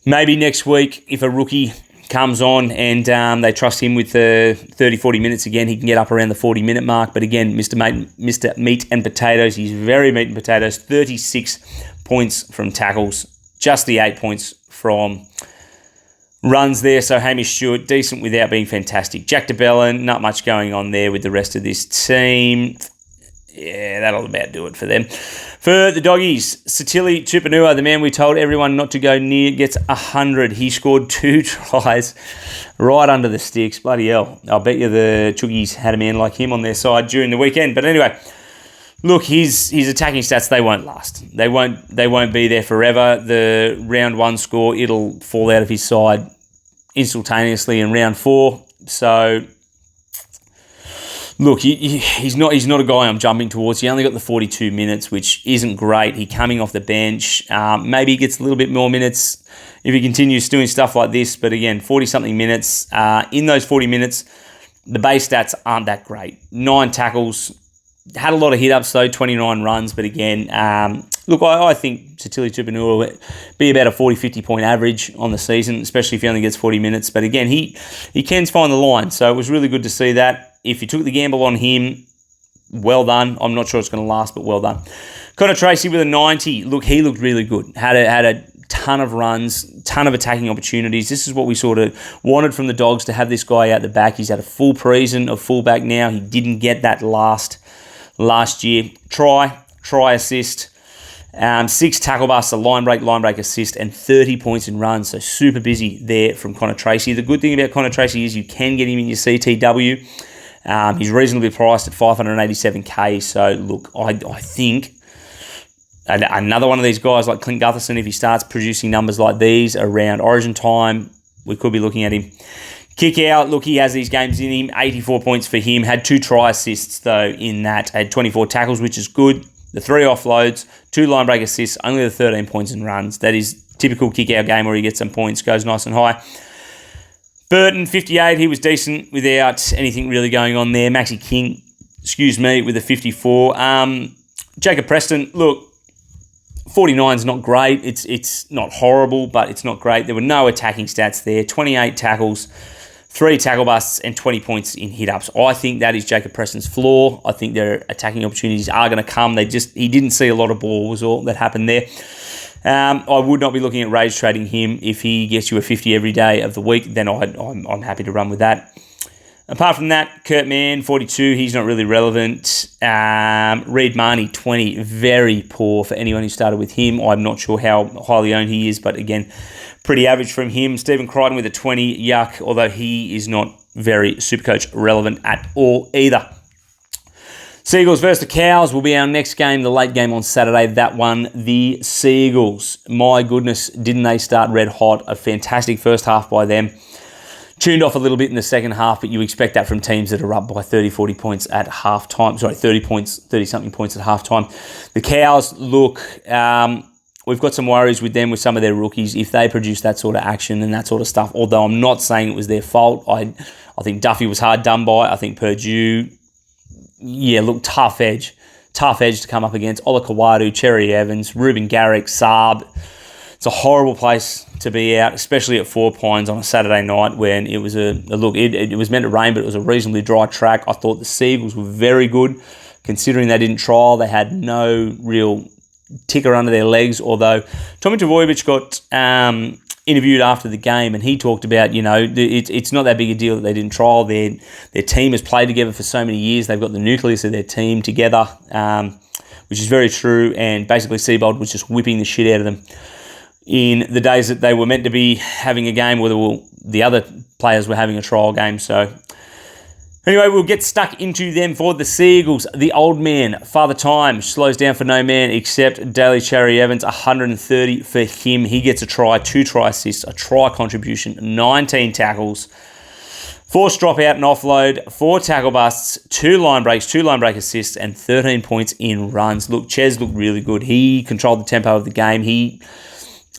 Maybe next week, if a rookie comes on and they trust him with 30, 40 minutes again, he can get up around the 40-minute mark. But again, Mr. Meat and Potatoes, he's very meat and potatoes. 36 points from tackles, just the 8 points from runs there. So Hamish Stewart, decent without being fantastic. Jack DeBellin, not much going on there with the rest of this team. Yeah, that'll about do it for them. For the Doggies, Satili Tupanua, the man we told everyone not to go near, gets 100. He scored 2 tries right under the sticks. Bloody hell. I'll bet you the Chuggies had a man like him on their side during the weekend. But anyway, look, his attacking stats, they won't last. They won't be there forever. The round 1 score, it'll fall out of his side instantaneously in round 4. So look, he's not a guy I'm jumping towards. He only got the 42 minutes, which isn't great. He coming off the bench. Maybe he gets a little bit more minutes if he continues doing stuff like this. But again, 40-something minutes. In those 40 minutes, the base stats aren't that great. 9 tackles. Had a lot of hit-ups, though, 29 runs. But again, look, I think Satili Tupanua will be about a 40, 50-point average on the season, especially if he only gets 40 minutes. But again, he can find the line. So it was really good to see that. If you took the gamble on him, well done. I'm not sure it's going to last, but well done. Connor Tracy with a 90. Look, he looked really good. Had a ton of runs, ton of attacking opportunities. This is what we sort of wanted from the Dogs, to have this guy out the back. He's had a full preseason of fullback now. He didn't get that last year. Try assist. 6 tackle busts, a line break assist, and 30 points in runs. So super busy there from Connor Tracy. The good thing about Connor Tracy is you can get him in your CTW. He's reasonably priced at 587k. So, look, I think another one of these guys like Clint Gutherson, if he starts producing numbers like these around Origin time, we could be looking at him. Kick out, look, he has these games in him. 84 points for him. Had 2 try assists, though, in that. Had 24 tackles, which is good. The 3 offloads, 2 line break assists, only the 13 points and runs. That is typical kick out game where he gets some points, goes nice and high. Burton, 58, he was decent without anything really going on there. Maxi King, with a 54. Jacob Preston, look, 49 is not great. It's not horrible, but it's not great. There were no attacking stats there. 28 tackles, 3 tackle busts, and 20 points in hit-ups. I think that is Jacob Preston's flaw. I think their attacking opportunities are going to come. He didn't see a lot of ball was all that happened there. I would not be looking at rage trading him. If he gets you a 50 every day of the week, then I'm happy to run with that. Apart from that, Kurt Mann, 42, he's not really relevant. Reid Marnie, 20, very poor for anyone who started with him. I'm not sure how highly owned he is, but again, pretty average from him. Stephen Crichton with a 20, yuck, although he is not very Supercoach relevant at all either. Seagulls versus the Cows will be our next game, the late game on Saturday. That one, the Seagulls. My goodness, didn't they start red hot? A fantastic first half by them. Tuned off a little bit in the second half, but you expect that from teams that are up by 30, 40 points at halftime. 30-something points at halftime. The Cows, look, we've got some worries with them with some of their rookies if they produce that sort of action and that sort of stuff, although I'm not saying it was their fault. I think Duffy was hard done by. I think Purdue, tough edge to come up against. Ola Kawadu, Cherry Evans, Ruben Garrick, Saab. It's a horrible place to be out, especially at Four Pines on a Saturday night when it was it was meant to rain, but it was a reasonably dry track. I thought the Seagulls were very good, considering they didn't trial. They had no real ticker under their legs, although Tommy Trbojevic got interviewed after the game, and he talked about, it's not that big a deal that they didn't trial. Their team has played together for so many years. They've got the nucleus of their team together, which is very true, and basically Seabold was just whipping the shit out of them in the days that they were meant to be having a game, where the other players were having a trial game. So anyway, we'll get stuck into them for the Seagulls. The old man, Father Time, slows down for no man except Daly Cherry Evans, 130 for him. He gets a try, 2 try assists, a try contribution, 19 tackles, 4 drop out and offload, 4 tackle busts, 2 line breaks, 2 line break assists, and 13 points in runs. Look, Ches looked really good. He controlled the tempo of the game.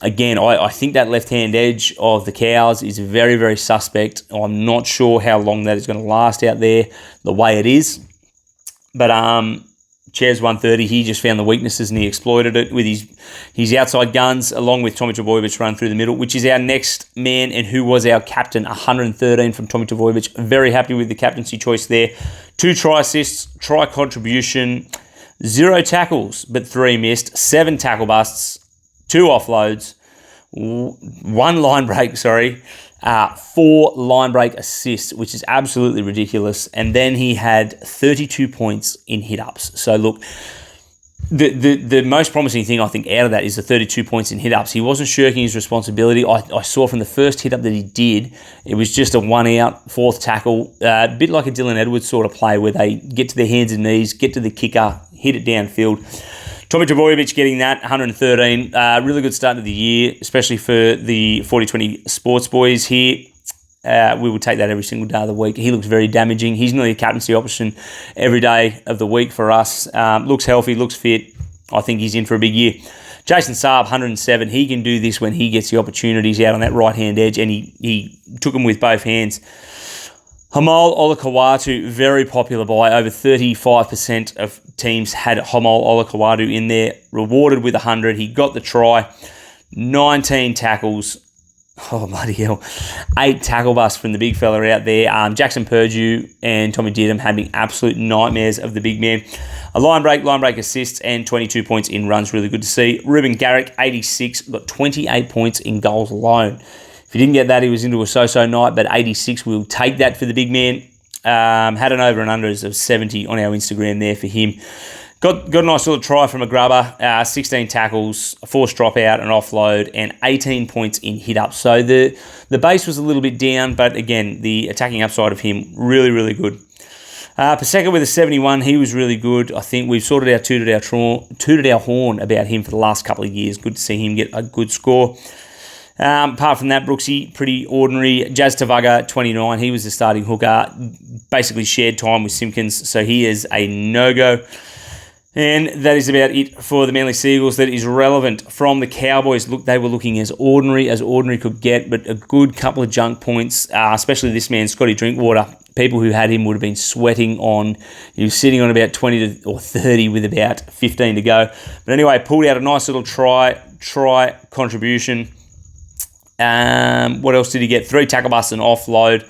Again, I think that left-hand edge of the Cows is very, very suspect. I'm not sure how long that is going to last out there the way it is. But Ches 130, he just found the weaknesses and he exploited it with his outside guns, along with Tommy Trbojevic run through the middle, which is our next man and who was our captain, 113 from Tommy Trbojevic. Very happy with the captaincy choice there. 2 try assists, try contribution, 0 tackles, but 3 missed, 7 tackle busts, 2 offloads, 1 line break, 4 line break assists, which is absolutely ridiculous. And then he had 32 points in hit-ups. So look, the most promising thing I think out of that is the 32 points in hit-ups. He wasn't shirking his responsibility. I saw from the first hit-up that he did, it was just a 1-out, 4th tackle, a bit like a Dylan Edwards sort of play where they get to their hands and knees, get to the kicker, hit it downfield. Tommy Trbojevic getting that, 113. Really good start to the year, especially for the 40-20 sports boys here. We will take that every single day of the week. He looks very damaging. He's nearly a captaincy option every day of the week for us. Looks healthy, looks fit. I think he's in for a big year. Jason Saab, 107. He can do this when he gets the opportunities out on that right-hand edge, and he took them with both hands. Hamal Olakawatu, very popular buy. Over 35% of teams had Hamal Olakawatu in there. Rewarded with 100. He got the try. 19 tackles. Oh, bloody hell. 8 tackle busts from the big fella out there. Jackson Purdue and Tommy Dearden having absolute nightmares of the big man. A line break assists, and 22 points in runs. Really good to see. Ruben Garrick, 86. Got 28 points in goals alone. If he didn't get that, he was into a so-so night, but 86, we'll take that for the big man. Had an over and unders of 70 on our Instagram there for him. Got a nice little try from a grubber, 16 tackles, a 4 drop out, an offload, and 18 points in hit-up. So the base was a little bit down, but again, the attacking upside of him, really, really good. Paseka with a 71, he was really good. I think we've sorted out tooted our horn about him for the last couple of years. Good to see him get a good score. Apart from that, Brooksy, pretty ordinary. Jazz Tavaga, 29, he was the starting hooker. Basically shared time with Simpkins, so he is a no-go. And that is about it for the Manly Seagulls that is relevant. From the Cowboys, look, they were looking as ordinary could get, but a good couple of junk points, especially this man, Scotty Drinkwater. People who had him would have been sweating on. He was sitting on about 20 or 30 with about 15 to go. But anyway, pulled out a nice little try contribution. What else did he get? 3 tackle busts and offload.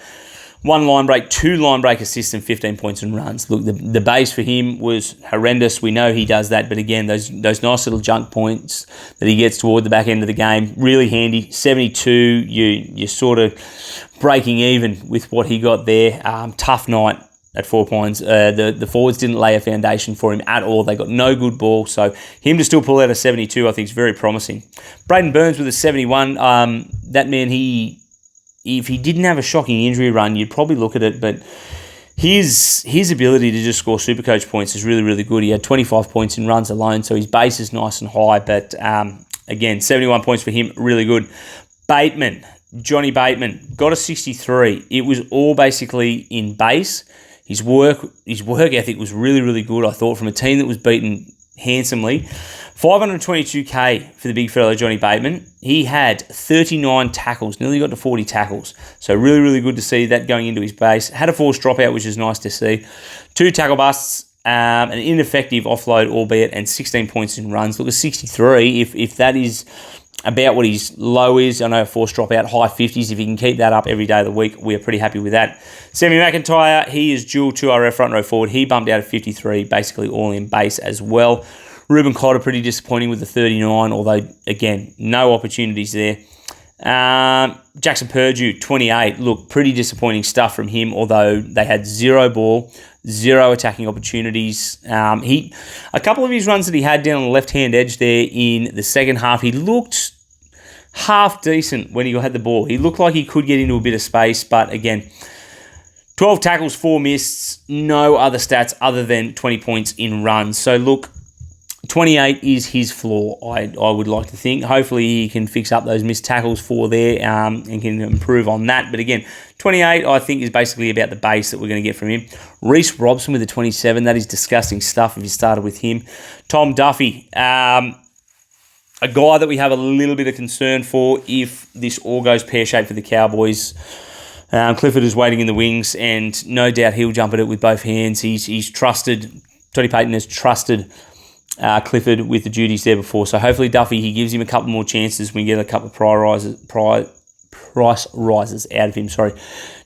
1 line break, 2 line break assists and 15 points and runs. Look, the base for him was horrendous. We know he does that, but again, those nice little junk points that he gets toward the back end of the game, really handy. 72, you're sort of breaking even with what he got there. Tough night at 4 points. The forwards didn't lay a foundation for him at all. They got no good ball, so him to still pull out a 72, I think, is very promising. Braden Burns with a 71. That man, if he didn't have a shocking injury run, you'd probably look at it, but his ability to just score Supercoach points is really, really good. He had 25 points in runs alone, so his base is nice and high, but again, 71 points for him, really good. Johnny Bateman, got a 63. It was all basically in base. His work ethic was really, really good, I thought, from a team that was beaten handsomely. 522k for the big fellow Johnny Bateman. He had 39 tackles, nearly got to 40 tackles. So really, really good to see that going into his base. Had a forced dropout, which is nice to see. 2 tackle busts, an ineffective offload, albeit, and 16 points in runs. Look, a 63, if that is about what his low is, I know a forced dropout, high 50s. If he can keep that up every day of the week, we are pretty happy with that. Sammy McIntyre, he is dual 2RF front row forward. He bumped out at 53, basically all in base as well. Ruben Cotter, pretty disappointing with the 39, although, again, no opportunities there. Jackson Purdue, 28. Look, pretty disappointing stuff from him, although they had 0 ball, 0 attacking opportunities. A couple of his runs that he had down on the left-hand edge there in the second half, he looked half decent when he had the ball. He looked like he could get into a bit of space, but again, 12 tackles, 4 missed, no other stats other than 20 points in runs. So, look, 28 is his floor, I would like to think. Hopefully he can fix up those missed tackles for there and can improve on that. But again, 28 I think is basically about the base that we're going to get from him. Reece Robson with a 27. That is disgusting stuff if you started with him. Tom Duffy, a guy that we have a little bit of concern for if this all goes pear-shaped for the Cowboys. Clifford is waiting in the wings, and no doubt he'll jump at it with both hands. He's trusted, Tony Payton has trusted Clifford with the duties there before. So hopefully Duffy, he gives him a couple more chances. We get a couple of price rises out of him.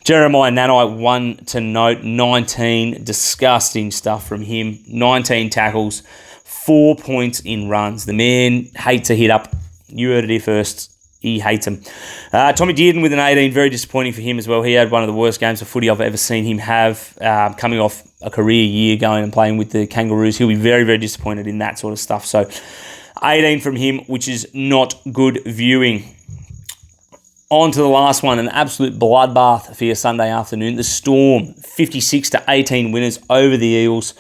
Jeremiah Nanai, 1 to note, 19. Disgusting stuff from him. 19 tackles, 4 points in runs. The man hates a hit up. You heard it here first. He hates him. Tommy Dearden with an 18, very disappointing for him as well. He had one of the worst games of footy I've ever seen him have, coming off a career year going and playing with the Kangaroos. He'll be very, very disappointed in that sort of stuff. So 18 from him, which is not good viewing. On to the last one, an absolute bloodbath for your Sunday afternoon. The Storm, 56-18 winners over the Eels.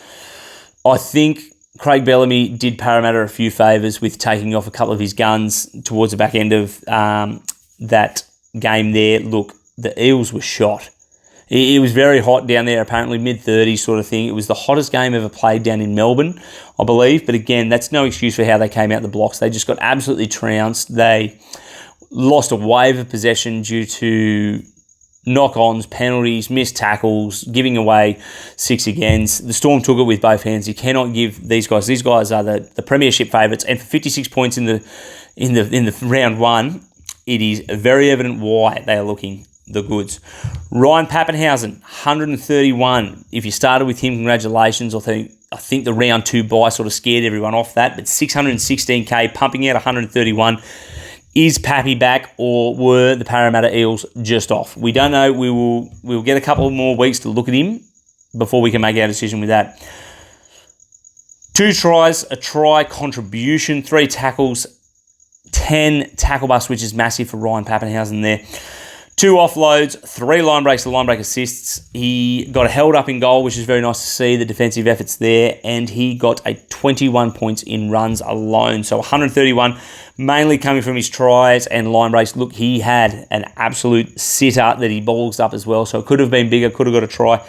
I think Craig Bellamy did Parramatta a few favours with taking off a couple of his guns towards the back end of that game there. Look, the Eels were shot. It was very hot down there, apparently mid-30s sort of thing. It was the hottest game ever played down in Melbourne, I believe. But again, that's no excuse for how they came out the blocks. They just got absolutely trounced. They lost a wave of possession due to knock-ons, penalties, missed tackles, giving away 6 agains. The Storm took it with both hands. You cannot give these guys. These guys are the premiership favourites, and for 56 points in the round 1, it is very evident why they are looking the goods. Ryan Pappenhausen, 131. If you started with him, congratulations. I think the round 2 bye sort of scared everyone off that, but 616k, pumping out 131. Is Pappy back, or were the Parramatta Eels just off? We don't know. We'll get a couple more weeks to look at him before we can make our decision with that. 2 tries, a try contribution, 3 tackles, 10 tackle busts, which is massive for Ryan Pappenhausen there. 2 offloads, 3 line breaks to line break assists. He got held up in goal, which is very nice to see, the defensive efforts there, and he got a 21 points in runs alone. So 131, mainly coming from his tries and line breaks. Look, he had an absolute sitter that he balls up as well, so it could have been bigger, could have got a try.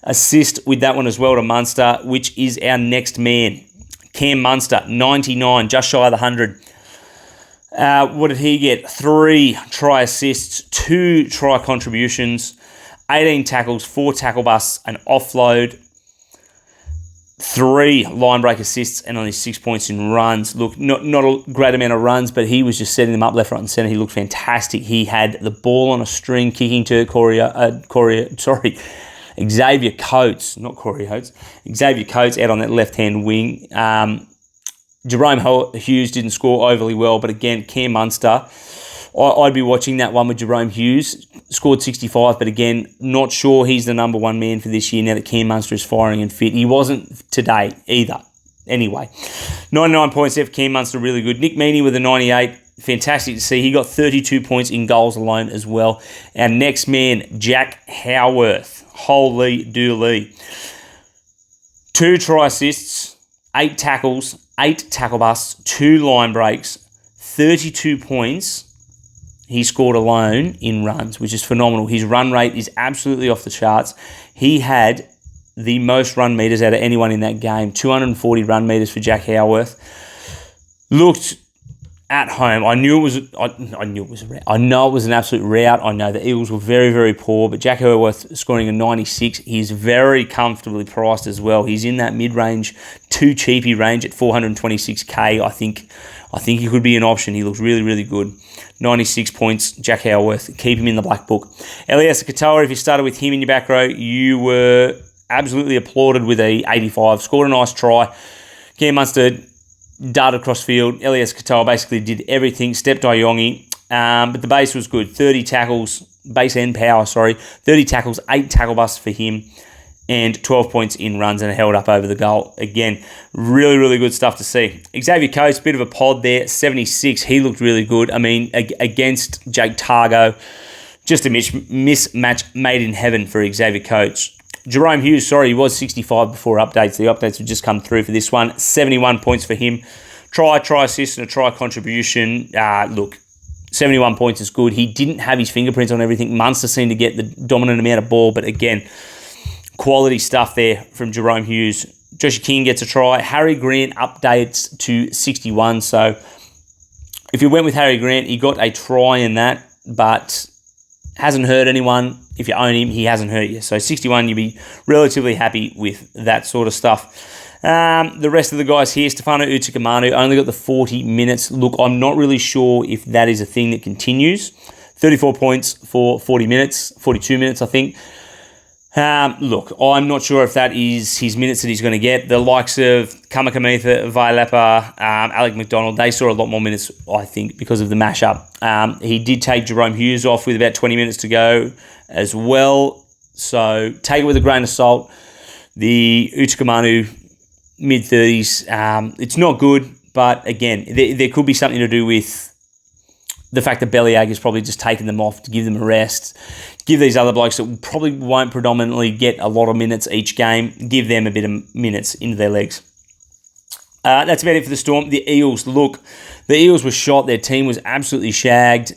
Assist with that one as well to Munster, which is our next man. Cam Munster, 99, just shy of the 100. What did he get? 3 try assists, 2 try contributions, 18 tackles, 4 tackle busts, an offload, 3 line break assists, and only 6 points in runs. Look, not a great amount of runs, but he was just setting them up left, right, and centre. He looked fantastic. He had the ball on a string, kicking to Xavier Coates, not Corey Oates. Xavier Coates out on that left-hand wing. Jerome Hughes didn't score overly well, but again, Cam Munster, I'd be watching that one with Jerome Hughes. Scored 65, but again, not sure he's the number 1 man for this year now that Cam Munster is firing and fit. He wasn't today either. Anyway, 99 points there for Cam Munster, really good. Nick Meaney with a 98, fantastic to see. He got 32 points in goals alone as well. Our next man, Jack Howarth. Holy dooly. 2 try assists, 8 tackles, 8 tackle busts, 2 line breaks, 32 points he scored alone in runs, which is phenomenal. His run rate is absolutely off the charts. He had the most run meters out of anyone in that game, 240 run meters for Jack Howarth. Looked at home. I know it was a rout. I know it was an absolute rout. I know the Eels were very, very poor, but Jack Howarth scoring a 96. He's very comfortably priced as well. He's in that mid-range, too cheapy range at 426k. I think he could be an option. He looks really, really good. 96 points, Jack Howarth. Keep him in the black book. Elias Katoa, if you started with him in your back row, you were absolutely applauded with a 85. Scored a nice try. Cam Munster darted across field. Elias Katoa basically did everything. Stepped Iongi. But the base was good. 30 tackles, base and power, 30 tackles, 8 tackle busts for him, and 12 points in runs and held up over the goal. Again, really, really good stuff to see. Xavier Coates, bit of a pod there, 76. He looked really good. I mean, against Jake Targo, just a mismatch made in heaven for Xavier Coates. Jerome Hughes, he was 65 before updates. The updates have just come through for this one. 71 points for him. Try assist, and a try contribution. Look, 71 points is good. He didn't have his fingerprints on everything. Munster seemed to get the dominant amount of ball, but again, quality stuff there from Jerome Hughes. Joshua King gets a try. Harry Grant updates to 61. So if you went with Harry Grant, he got a try in that, but hasn't hurt anyone. If you own him, he hasn't hurt you. So 61, you'd be relatively happy with that sort of stuff. The rest of the guys here, Stefano Utsikamanu only got the 40 minutes. Look, I'm not really sure if that is a thing that continues. 34 points for 42 minutes, I think. Look, I'm not sure if that is his minutes that he's going to get. The likes of Kamakamitha, Vailepa, Alec McDonald, they saw a lot more minutes, I think, because of the mashup. He did take Jerome Hughes off with about 20 minutes to go as well. So take it with a grain of salt. The Utsikamanu mid-30s, it's not good, but again, there could be something to do with the fact that Bellyache is probably just taking them off to give them a rest. Give these other blokes that probably won't predominantly get a lot of minutes each game, give them a bit of minutes into their legs. That's about it for the Storm. The Eels, look, the Eels were shot. Their team was absolutely shagged.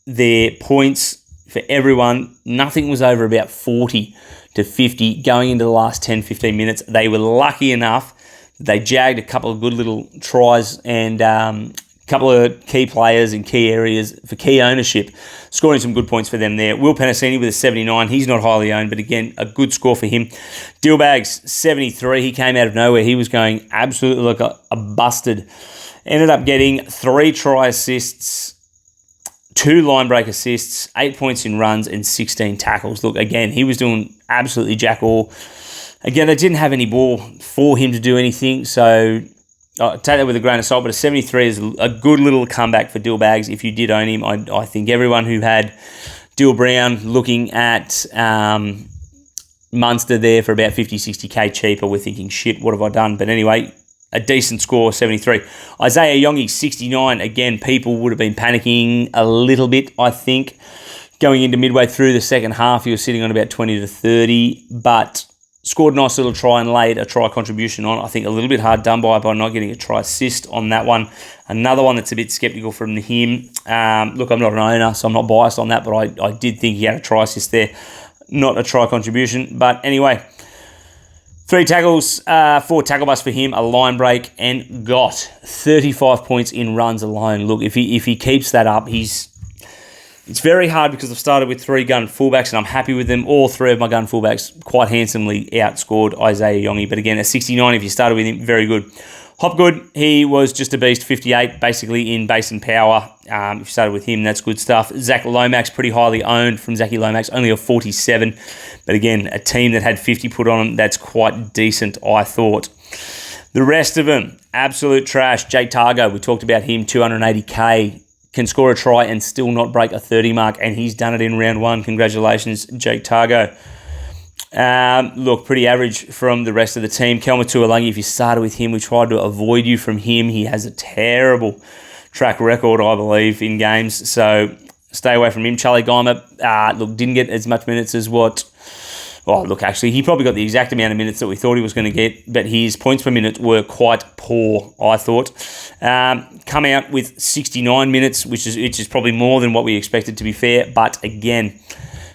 Their points for everyone, nothing was over about 40 to 50 going into the last 10, 15 minutes. They were lucky enough that they jagged a couple of good little tries and couple of key players in key areas for key ownership, scoring some good points for them there. Will Penasini with a 79. He's not highly owned, but again, a good score for him. Dillbags, 73. He came out of nowhere. He was going absolutely like a busted. Ended up getting 3 try assists, 2 line break assists, 8 points in runs, and 16 tackles. Look, again, he was doing absolutely jack all. Again, they didn't have any ball for him to do anything, so take that with a grain of salt, but a 73 is a good little comeback for Dillbags if you did own him. I think everyone who had Dill Brown looking at Munster there for about 50, 60k cheaper, we're thinking, shit, what have I done? But anyway, a decent score, 73. Isaiah Iongi, 69. Again, people would have been panicking a little bit, I think, Going into midway through the second half, he was sitting on about 20 to 30, but scored a nice little try and laid a try contribution on. I think a little bit hard done by not getting a try assist on that one. Another one that's a bit sceptical from him. Look, I'm not an owner, so I'm not biased on that, but I did think he had a try assist there, not a try contribution. But anyway, 3 tackles, 4 tackle busts for him, a line break, and got 35 points in runs alone. Look, if he keeps that up, it's very hard because I've started with 3 gun fullbacks and I'm happy with them. All 3 of my gun fullbacks quite handsomely outscored Isaiah Yongi. But again, a 69 if you started with him, very good. Hopgood, he was just a beast, 58 basically in base and power. If you started with him, that's good stuff. Zach Lomax, pretty highly owned from Zachy Lomax, only a 47. But again, a team that had 50 put on them, that's quite decent, I thought. The rest of them, absolute trash. Jake Targo, we talked about him, 280k. Can score a try and still not break a 30 mark, and he's done it in round 1. Congratulations, Jake Targo. Look, pretty average from the rest of the team. Kelma Tuolangi, if you started with him, we tried to avoid you from him. He has a terrible track record, I believe, in games, so stay away from him. Charlie Geimer, look, didn't get as much minutes as what... Oh, look, actually, he probably got the exact amount of minutes that we thought he was going to get, but his points per minute were quite poor, I thought. Come out with 69 minutes, which is probably more than what we expected, to be fair. But again,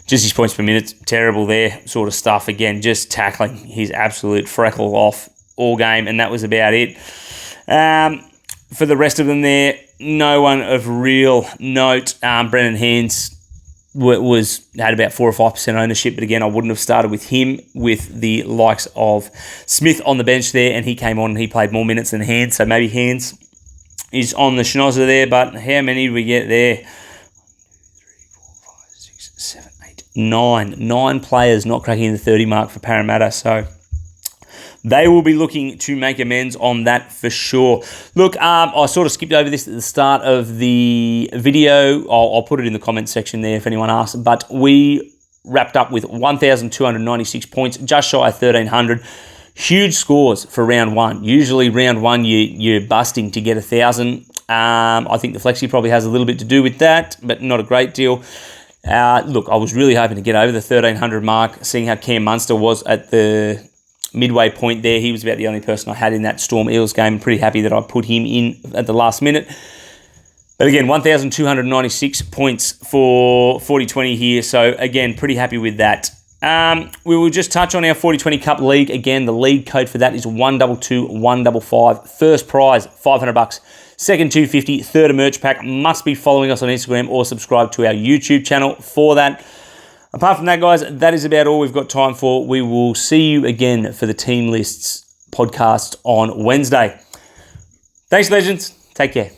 just his points per minute, terrible there, sort of stuff. Again, just tackling his absolute freckle off all game, and that was about it. For the rest of them there, no one of real note. Brennan Hands had about 4 or 5% ownership, but again, I wouldn't have started with him, with the likes of Smith on the bench there, and he came on and he played more minutes than Hands, so maybe Hands is on the schnozzer there, but how many did we get there? 1, 2, 3, 4, 5, 6, 7, 8, 9. 9 players not cracking the 30 mark for Parramatta, so they will be looking to make amends on that for sure. Look, I sort of skipped over this at the start of the video. I'll put it in the comment section there if anyone asks. But we wrapped up with 1,296 points, just shy of 1,300. Huge scores for round 1. Usually round 1 you're busting to get 1,000. I think the flexi probably has a little bit to do with that, but not a great deal. Look, I was really hoping to get over the 1,300 mark, seeing how Cam Munster was at the midway point there. He was about the only person I had in that Storm Eels game. I'm pretty happy that I put him in at the last minute. But again, 1,296 points for 40-20 here. So again, pretty happy with that. We will just touch on our 40-20 Cup League. Again, the league code for that is 122-155. First prize, $500. Second, $250. Third, a merch pack. Must be following us on Instagram or subscribe to our YouTube channel for that. Apart from that, guys, that is about all we've got time for. We will see you again for the Team Lists podcast on Wednesday. Thanks, legends. Take care.